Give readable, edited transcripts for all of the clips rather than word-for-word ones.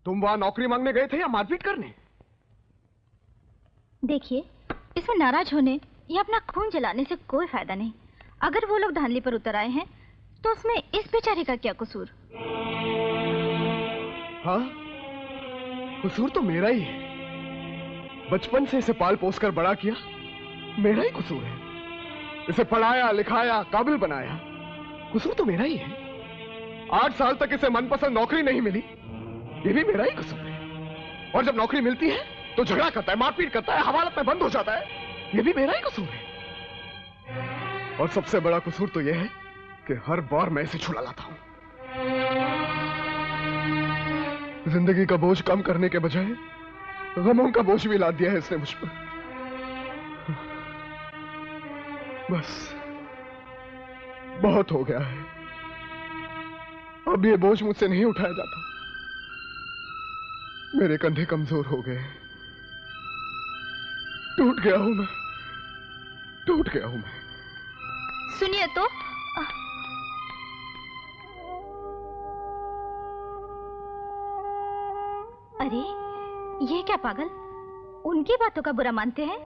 तुम वहां नौकरी मांगने गए थे या मारपीट करने? देखिए, इसमें नाराज होने या अपना खून जलाने से कोई फायदा नहीं। अगर वो लोग धांधली पर उतर आए हैं तो उसमें इस बेचारे का क्या कसूर? हाँ, कसूर तो मेरा ही है। बचपन से इसे पाल पोस कर बड़ा किया, मेरा ही कसूर है। इसे पढ़ाया लिखाया काबिल बनाया, कसूर तो मेरा ही है। 8 साल तक इसे मनपसंद नौकरी नहीं मिली, ये भी मेरा ही कसूर है। और जब नौकरी मिलती है तो झगड़ा करता है, मारपीट करता है, हवालात में बंद हो जाता है, ये भी मेरा ही कसूर है। और सबसे बड़ा कसूर तो यह है कि हर बार मैं इसे छुड़ा लाता हूं। जिंदगी का बोझ कम करने के बजाय गमों का बोझ भी लाद दिया है इसने मुझ पर। बस बहुत हो गया है, अब ये बोझ मुझसे नहीं उठाया जाता। मेरे कंधे कमजोर हो गए, टूट गया हूं मैं, टूट गया हूं मैं। सुनिए तो, अरे ये क्या पागल, उनकी बातों का बुरा मानते हैं?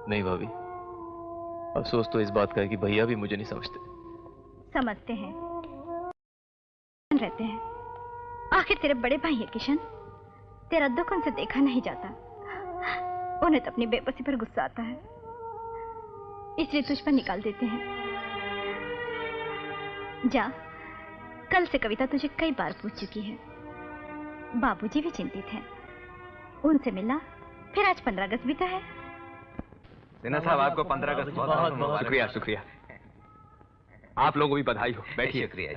नहीं भाभी, अफसोस तो इस बात का है कि भैया भी मुझे नहीं समझते। समझते हैं, रहते हैं। आखिर तेरे बड़े भाई है किशन, तेरा दुख उनसे देखा नहीं जाता। उन्हें तो अपनी बेबसी पर गुस्सा आता है, इसलिए तुझ पर निकाल देते हैं। जा, कल से कविता तुझे कई बार पूछ चुकी है। बाबूजी भी चिंतित हैं, उनसे मिलना। फिर आज 15 अगस्त भी तो है। सिन्हा साहब, आपको 15 अगस्त बहुत शुक्रिया। शुक्रिया, आप लोगों को भी बधाई हो। बैठिए। शुक्रिया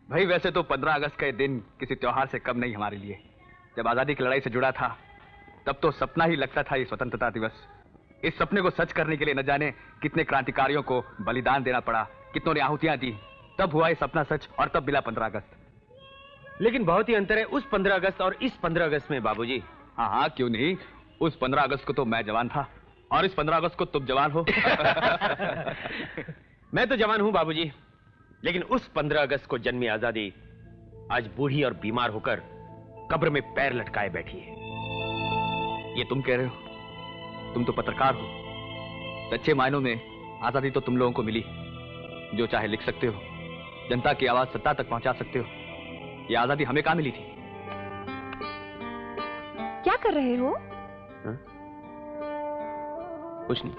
भाई। वैसे तो 15 अगस्त का दिन किसी त्योहार से कम नहीं हमारे लिए। जब आजादी की लड़ाई से जुड़ा था तब तो सपना ही लगता था ये स्वतंत्रता दिवस। इस सपने को सच करने के लिए न जाने कितने क्रांतिकारियों को बलिदान देना पड़ा, कितनों ने आहुतियां दी, तब हुआ ये सपना सच और तब मिला 15 अगस्त। लेकिन बहुत ही अंतर है उस 15 अगस्त और इस 15 अगस्त में बाबूजी। हाँ हाँ, क्यों नहीं। उस 15 अगस्त को तो मैं जवान था और इस 15 अगस्त को तुम जवान हो। मैं तो जवान हूं बाबूजी, लेकिन उस 15 अगस्त को जन्मी आजादी आज बूढ़ी और बीमार होकर कब्र में पैर लटकाए बैठी है। ये तुम कह रहे हो? तुम तो पत्रकार हो। सच्चे मायनों में आजादी तो तुम लोगों को मिली, जो चाहे लिख सकते हो, जनता की आवाज सत्ता तक पहुंचा सकते हो। ये आजादी हमें कहां मिली थी? क्या कर रहे हो? कुछ नहीं,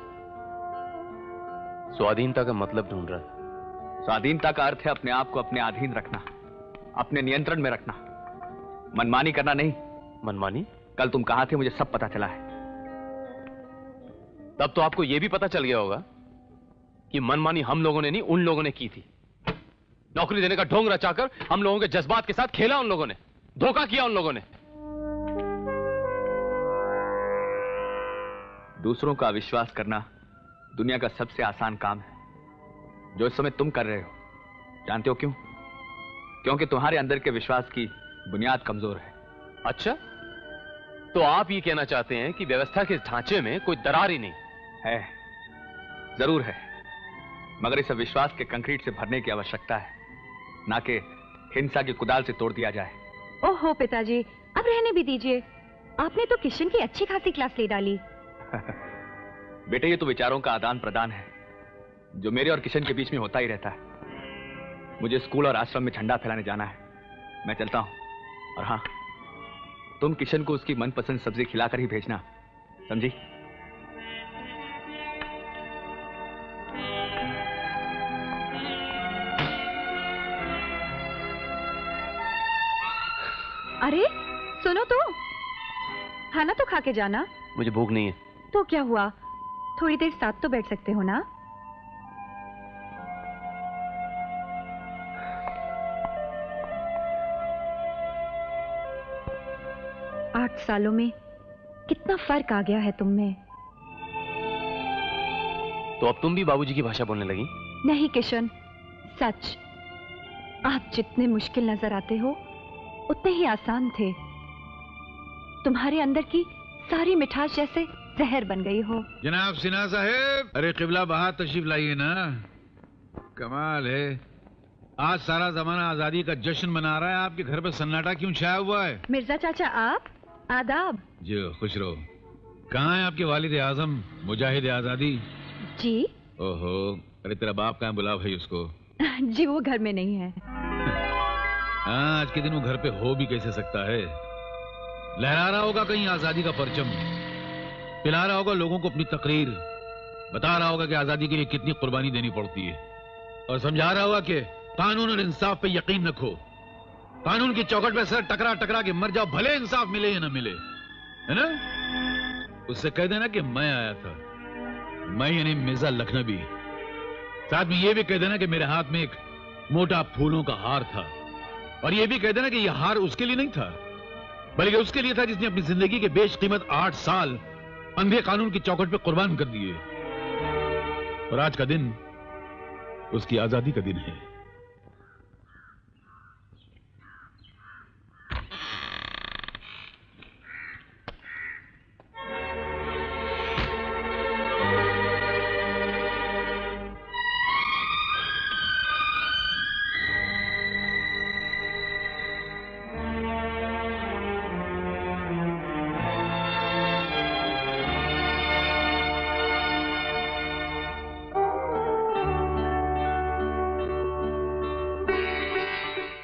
स्वाधीनता का मतलब ढूंढ रहा था। स्वाधीनता का अर्थ है अपने आप को अपने अधीन रखना, अपने नियंत्रण में रखना, मनमानी करना नहीं। मनमानी? कल तुम कहां थे मुझे सब पता चला है। तब तो आपको यह भी पता चल गया होगा कि मनमानी हम लोगों ने नहीं, उन लोगों ने की थी। नौकरी देने का ढोंग रचाकर हम लोगों के जज्बात के साथ खेला उन लोगों ने, धोखा किया उन लोगों ने। दूसरों का विश्वास करना दुनिया का सबसे आसान काम है, जो इस समय तुम कर रहे हो। जानते हो क्यों? क्योंकि तुम्हारे अंदर के विश्वास की बुनियाद कमजोर है। अच्छा, तो आप ये कहना चाहते हैं कि व्यवस्था के ढांचे में कोई दरार ही नहीं है? जरूर है, मगर इस विश्वास के कंक्रीट से भरने की आवश्यकता है, ना कि हिंसा की कुदाल से तोड़ दिया जाए। ओहो पिताजी, अब रहने भी दीजिए। आपने तो किशन की अच्छी खासी क्लास ले डाली। बेटे, ये तो विचारों का आदान प्रदान है जो मेरे और किशन के बीच में होता ही रहता है। मुझे स्कूल और आश्रम में झंडा फैलाने जाना है, मैं चलता हूं। और हाँ, तुम किशन को उसकी मनपसंद सब्जी खिलाकर ही भेजना, समझी? अरे सुनो तो, खाना तो खा के जाना। मुझे भूख नहीं है। तो क्या हुआ, थोड़ी देर साथ तो बैठ सकते हो ना। 8 सालों में कितना फर्क आ गया है तुम में। तो अब तुम भी बाबूजी की भाषा बोलने लगी? नहीं किशन, सच, आप जितने मुश्किल नजर आते हो उतने ही आसान थे। तुम्हारे अंदर की सारी मिठास जैसे जहर बन गई हो। जनाब सिन्हा साहेब, अरे किबला बहार तशरीफ लाइए ना। कमाल है, आज सारा जमाना आजादी का जश्न मना रहा है, आपके घर पे सन्नाटा क्यों छाया हुआ है? मिर्जा चाचा आप, आदाब। जी खुश रहो। कहाँ है आपके वालिद आजम मुजाहिद आजादी? जी। ओहो, अरे तेरा बाप कहाँ, बुला भाई उसको। जी वो घर में नहीं है। हाँ, आज के दिन वो घर पे हो भी कैसे सकता है? लहरा रहा होगा कहीं आजादी का परचम, पिला रहा होगा लोगों को अपनी तकरीर, बता रहा होगा कि आजादी के लिए कितनी कुर्बानी देनी पड़ती है, और समझा रहा होगा कि कानून और इंसाफ पे यकीन रखो, कानून की चौखट पे सर टकरा टकरा के मर जाओ, भले इंसाफ मिले या ना मिले, है ना? उससे कह देना कि मैं आया था, मैं यानी मिर्जा लखनवी। साथ में ये भी कह देना कि मेरे हाथ में एक मोटा फूलों का हार था, और ये भी कह देना कि यह हार उसके लिए नहीं था, बल्कि उसके लिए था जिसने अपनी जिंदगी के बेशकीमत 8 साल अंधे कानून की चौखट पे कुर्बान कर दिए। और आज का दिन उसकी आजादी का दिन है।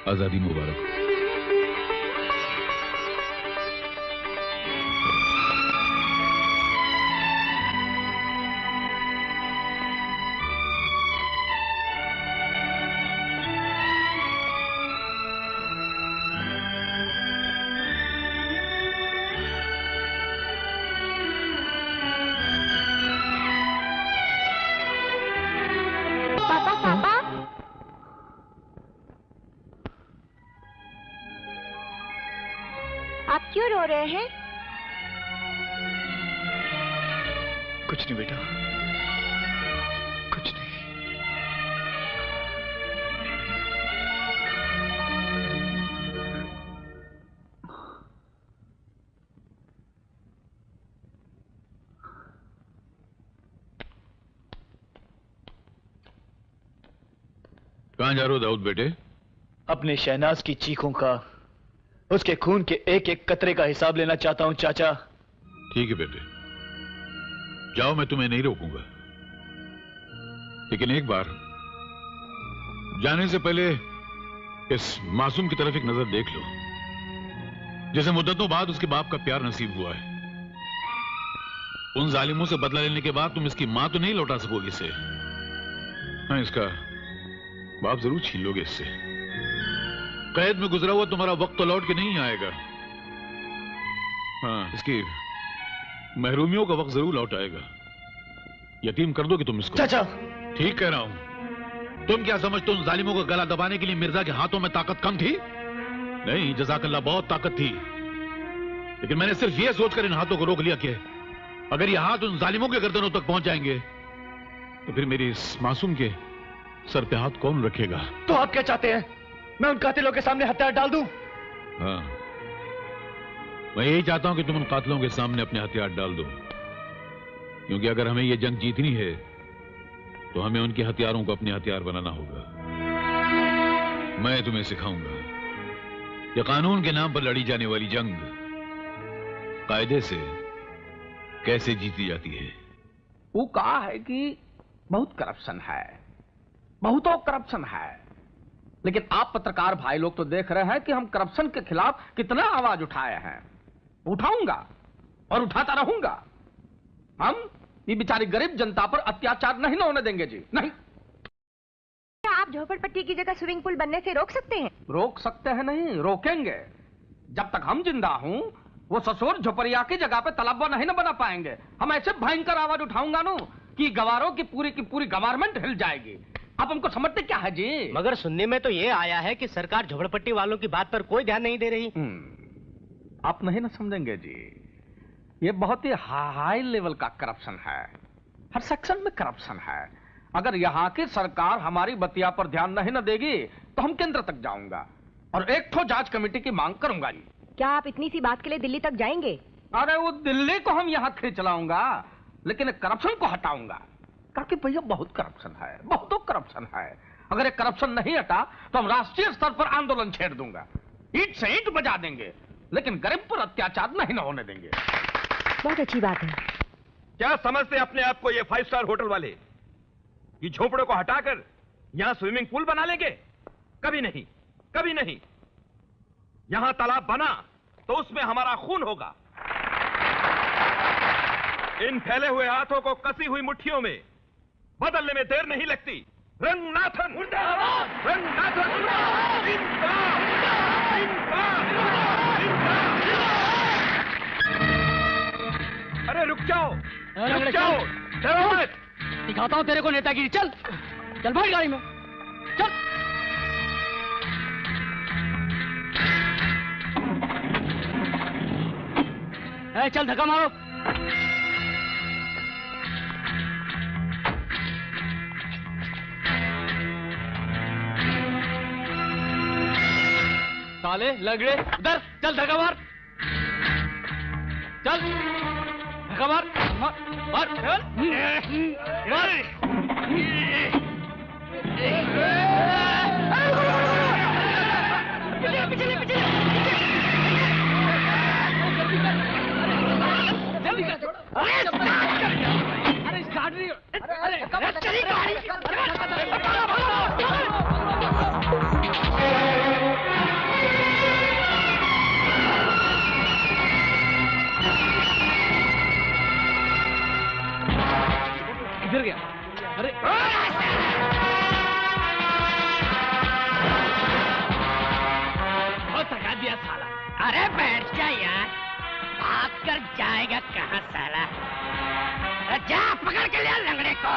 आजादी मुबारक। आप क्यों रो रहे हैं? कुछ नहीं बेटा, कुछ नहीं। कहां जा रहे हो दाऊद बेटे? अपने शहनाज की चीखों का, उसके खून के एक एक कतरे का हिसाब लेना चाहता हूं चाचा। ठीक है बेटे, जाओ, मैं तुम्हें नहीं रोकूंगा, लेकिन एक बार जाने से पहले इस मासूम की तरफ एक नजर देख लो, जैसे मुद्दतों बाद उसके बाप का प्यार नसीब हुआ है। उन जालिमों से बदला लेने के बाद तुम इसकी मां तो नहीं लौटा सकोगे इसे। हाँ, इसका बाप जरूर छीन लोगे इससे। कैद में गुजरा हुआ तुम्हारा वक्त तो लौट के नहीं आएगा। हाँ, इसकी महरूमियों का वक्त जरूर लौट आएगा। यतीम कर दोगे तुम इसको। चाचा, ठीक कह रहा हूं। तुम क्या समझते हो उन जालिमों को गला दबाने के लिए मिर्जा के हाथों में ताकत कम थी? नहीं, जज़ाकल्लाह, बहुत ताकत थी, लेकिन मैंने सिर्फ यह सोचकर इन हाथों को रोक लिया कि अगर ये हाथ उन जालिमों के गर्दनों तक पहुंच जाएंगे तो फिर मेरी इस मासूम के सर पे हाथ कौन रखेगा? तो आप क्या चाहते हैं, मैं उन कातिलों के सामने हथियार डाल दूं? हाँ, मैं यही चाहता हूं कि तुम उन कातिलों के सामने अपने हथियार डाल दो, क्योंकि अगर हमें यह जंग जीतनी है तो हमें उनके हथियारों को अपने हथियार बनाना होगा। मैं तुम्हें सिखाऊंगा कि कानून के नाम पर लड़ी जाने वाली जंग कायदे से कैसे जीती जाती है। वो कहा है कि बहुत करप्शन है, बहुतों करप्शन है, लेकिन आप पत्रकार भाई लोग तो देख रहे हैं कि हम करप्शन के खिलाफ कितना आवाज उठाए हैं। उठाऊंगा और उठाता रहूंगा। हम ये बेचारी गरीब जनता पर अत्याचार नहीं होने देंगे जी, नहीं। क्या आप झोपड़पट्टी की जगह स्विमिंग पूल बनने से रोक सकते हैं? रोक सकते हैं नहीं, रोकेंगे। जब तक हम जिंदा हूं वो ससुर झोपड़िया की जगह पे तालाब नहीं ना बना पाएंगे। हम ऐसे भयंकर आवाज उठाऊंगा ना कि गवारों की पूरी गवर्नमेंट हिल जाएगी। आप हमको समझते क्या है जी? मगर सुनने में तो ये आया है कि सरकार झोपड़पट्टी वालों की बात पर कोई ध्यान नहीं दे रही। आप नहीं ना समझेंगे जी, ये बहुत ही हाई लेवल का करप्शन है, हर सेक्शन में करप्शन है। अगर यहाँ की सरकार हमारी बतिया पर ध्यान नहीं न देगी तो हम केंद्र तक जाऊंगा और एक ठो जांच कमेटी की मांग करूंगा जी। क्या आप इतनी सी बात के लिए दिल्ली तक जाएंगे? अरे वो दिल्ली को हम यहाँ खींच लाऊंगा, लेकिन करप्शन को हटाऊंगा। क्योंकि भैया बहुत करप्शन है, बहुत करप्शन है। अगर ये करप्शन नहीं हटा तो हम राष्ट्रीय स्तर पर आंदोलन छेड़ दूंगा, ईंट से ईंट बजा देंगे, लेकिन गरीब पर अत्याचार नहीं न होने देंगे। बहुत अच्छी बात है। क्या समझते अपने आप को ये 5 स्टार होटल वाले? ये झोपड़ों को हटाकर यहां स्विमिंग पूल बना लेंगे? कभी नहीं, कभी नहीं। यहां तालाब बना तो उसमें हमारा खून होगा। इन फैले हुए हाथों को कसी हुई मुट्ठियों में बदलने में देर नहीं लगती। रंगनाथन मुर्दाबाद! रंगनाथन मुर्दाबाद! इंकलाब! इंकलाब! इंकलाब! अरे रुक जाओ, रुक जाओ, डरो मत। दिखाता हूं तेरे को नेतागिरी। चल चल बैठ गाड़ी में, चल। चल धक्का मारो। साले लगड़े उधर, चल धक्का मार, चल धक्का मार, मार, चल मार। अरे स्टार्ट नहीं, अरे चली गाड़ी। इधर गया। अरे बहुत थका दिया साला। अरे बैठ जा यार, भाग कर जाएगा कहाँ साला? जा पकड़ के लिया लंगड़े को।